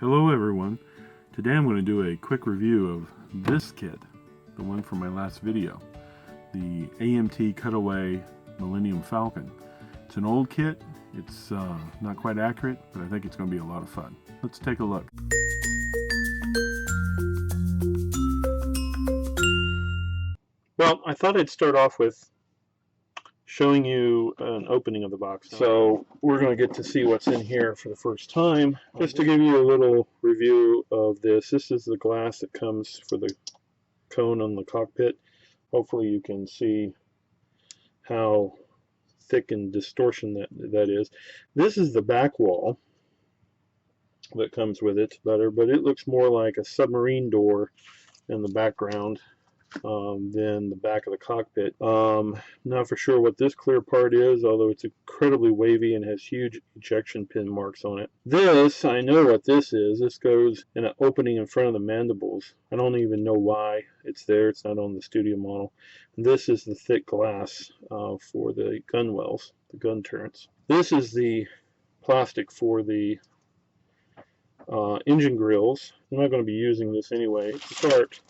Hello everyone. Today I'm going to do a quick review of this kit, the one from my last video, the AMT Cutaway Millennium Falcon. It's an old kit, it's not quite accurate, but I think it's going to be a lot of fun. Let's take a look. Well, I thought I'd start off with showing you an opening of the box. So we're going to get to see what's in here for the first time. Just to give you a little review of this, this is the glass that comes for the cone on the cockpit. Hopefully you can see how thick and distortion that is. This is the back wall that comes with it better, but it looks more like a submarine door in the background than the back of the cockpit. Not for sure what this clear part is, although it's incredibly wavy and has huge ejection pin marks on it. This, I know what this is. This goes in an opening in front of the mandibles. I don't even know why it's there. It's not on the studio model. This is the thick glass for the gun wells, the gun turrets. This is the plastic for the engine grills. I'm not going to be using this anyway. To start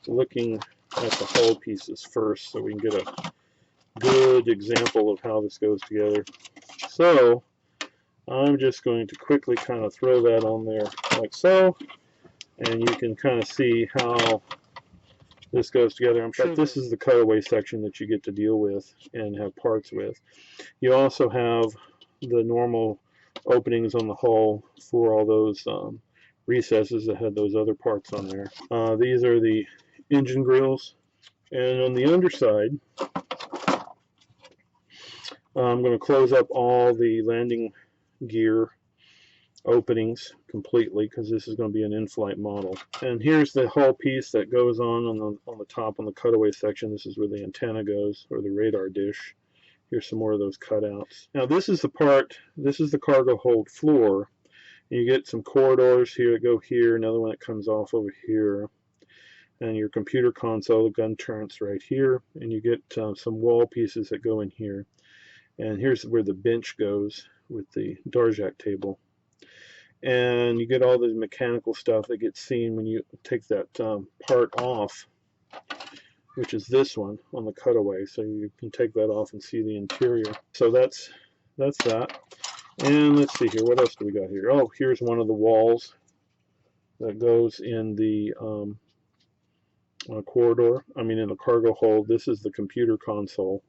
looking at the hull pieces first so we can get a good example of how this goes together. So I'm just going to quickly kind of throw that on there like so, and you can kind of see how this goes together. I'm sure this is the cutaway section that you get to deal with and have parts with. You also have the normal openings on the hull for all those recesses that had those other parts on there. These are the engine grills, and on the underside I'm going to close up all the landing gear openings completely because this is going to be an in-flight model. And here's the hull piece that goes on the top on the cutaway section. This is where the antenna goes, or the radar dish. Here's some more of those cutouts. Now this is the part, this is the cargo hold floor. You get some corridors here that go here, another one that comes off over here, and your computer console, the gun turrets right here, and you get some wall pieces that go in here. And here's where the bench goes with the Darjak table. And you get all the mechanical stuff that gets seen when you take that part off, which is this one on the cutaway. So you can take that off and see the interior. So that's that. And let's see here, what else do we got here? Oh, here's one of the walls that goes in the corridor, in the cargo hold. This is the computer console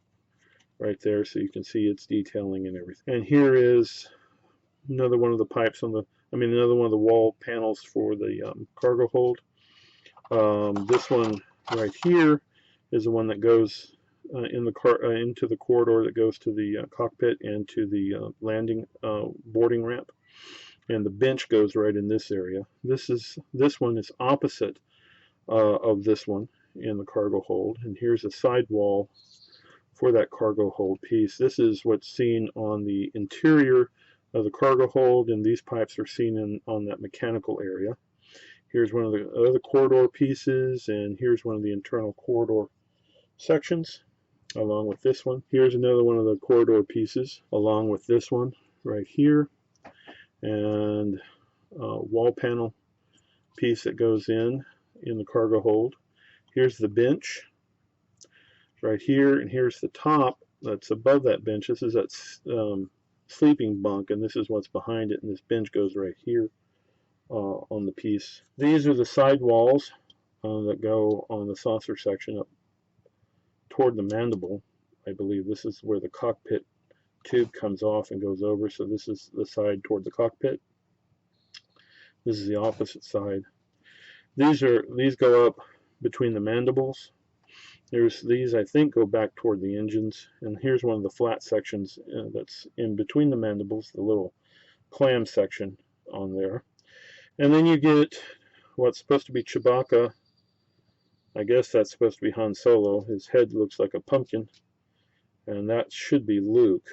right there, so you can see its detailing and everything. And here is another one of the pipes on the, another one of the wall panels for the cargo hold. This one right here is the one that goes into the corridor that goes to the cockpit and to the landing boarding ramp. And the bench goes right in this area. This one is opposite of this one in the cargo hold, and here's a side wall for that cargo hold piece. This is what's seen on the interior of the cargo hold, and these pipes are seen on that mechanical area. Here's one of the other corridor pieces, and here's one of the internal corridor sections along with this one. Here's another one of the corridor pieces along with this one right here, and wall panel piece that goes in the cargo hold. Here's the bench right here, and here's the top that's above that bench. This is that sleeping bunk, and this is what's behind it, and this bench goes right here on the piece. These are the side walls that go on the saucer section up toward the mandible. I believe this is where the cockpit tube comes off and goes over, so this is the side toward the cockpit. This is the opposite side. These go up between the mandibles. These I think go back toward the engines, and here's one of the flat sections that's in between the mandibles, the little clam section on there. And then you get what's supposed to be Chewbacca. I guess that's supposed to be Han Solo. His head looks like a pumpkin, and that should be Luke.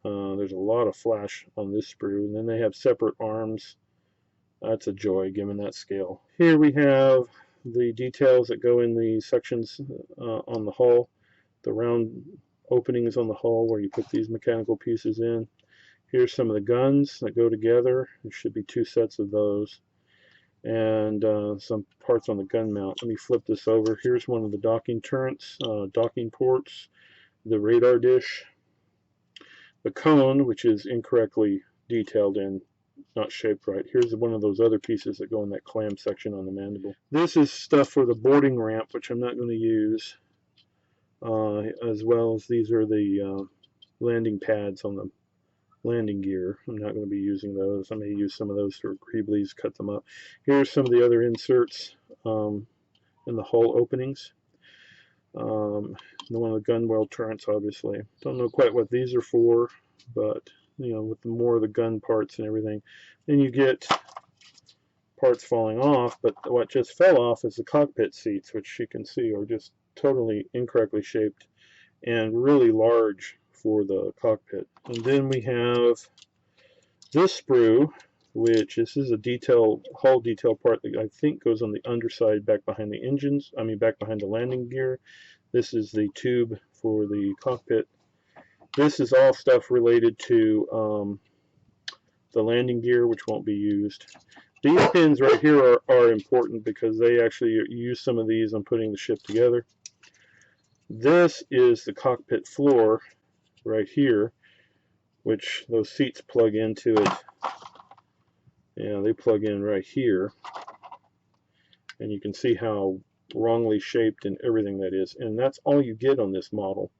There's a lot of flash on this sprue, and then they have separate arms. That's a joy given that scale. Here we have the details that go in the sections on the hull, the round openings on the hull where you put these mechanical pieces in. Here's some of the guns that go together. There should be 2 sets of those. And some parts on the gun mount. Let me flip this over. Here's one of the docking turrets, docking ports, the radar dish, the cone, which is incorrectly detailed and not shaped right. Here's one of those other pieces that go in that clam section on the mandible. This is stuff for the boarding ramp, which I'm not going to use, as well as these are the landing pads on the landing gear. I'm not going to be using those. I may use some of those for greeblies, cut them up. Here's some of the other inserts in the hull openings. One of the gunwale turrets, obviously. Don't know quite what these are for, but you know, with the more of the gun parts and everything, then you get parts falling off. But what just fell off is the cockpit seats, which you can see are just totally incorrectly shaped and really large for the cockpit. And then we have this sprue, which this is a hull detail part that I think goes on the underside back behind the engines, back behind the landing gear. This is the tube for the cockpit. This is all stuff related to the landing gear, which won't be used. These pins right here are important because they actually use some of these on putting the ship together. This is the cockpit floor right here, which those seats plug into it. Yeah, they plug in right here, and you can see how wrongly shaped and everything that is, and that's all you get on this model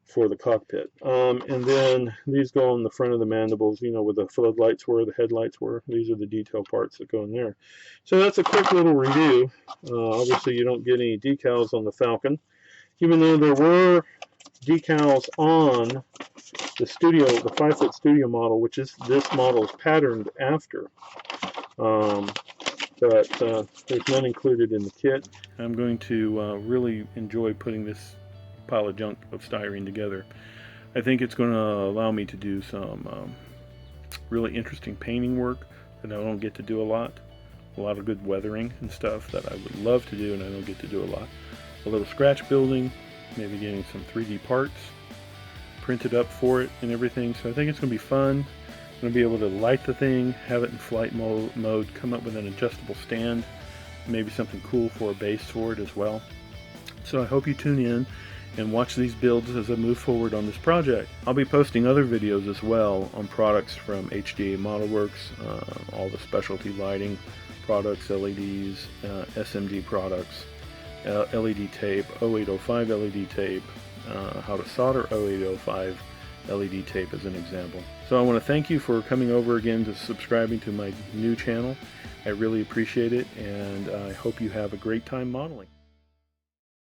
for the cockpit. And then these go on the front of the mandibles, you know, where the floodlights were, the headlights were. These are the detail parts that go in there. So that's a quick little review. Obviously you don't get any decals on the Falcon, even though there were decals on the 5-foot studio model, which is this model is patterned after, but there's none included in the kit. I'm going to really enjoy putting this pile of junk of styrene together. I think it's going to allow me to do some really interesting painting work that I don't get to do a lot of good weathering and stuff that I would love to do and I don't get to do a lot. A little scratch building, maybe getting some 3D parts printed up for it and everything. So I think it's going to be fun. I'm going to be able to light the thing, have it in flight mode, come up with an adjustable stand, maybe something cool for a base for it as well. So I hope you tune in and watch these builds as I move forward on this project. I'll be posting other videos as well on products from HDA Modelworx, all the specialty lighting products, LEDs, SMD products, LED tape, 0805 LED tape, how to solder 0805 LED tape as an example. So I want to thank you for coming over again to subscribing to my new channel. I really appreciate it, and I hope you have a great time modeling.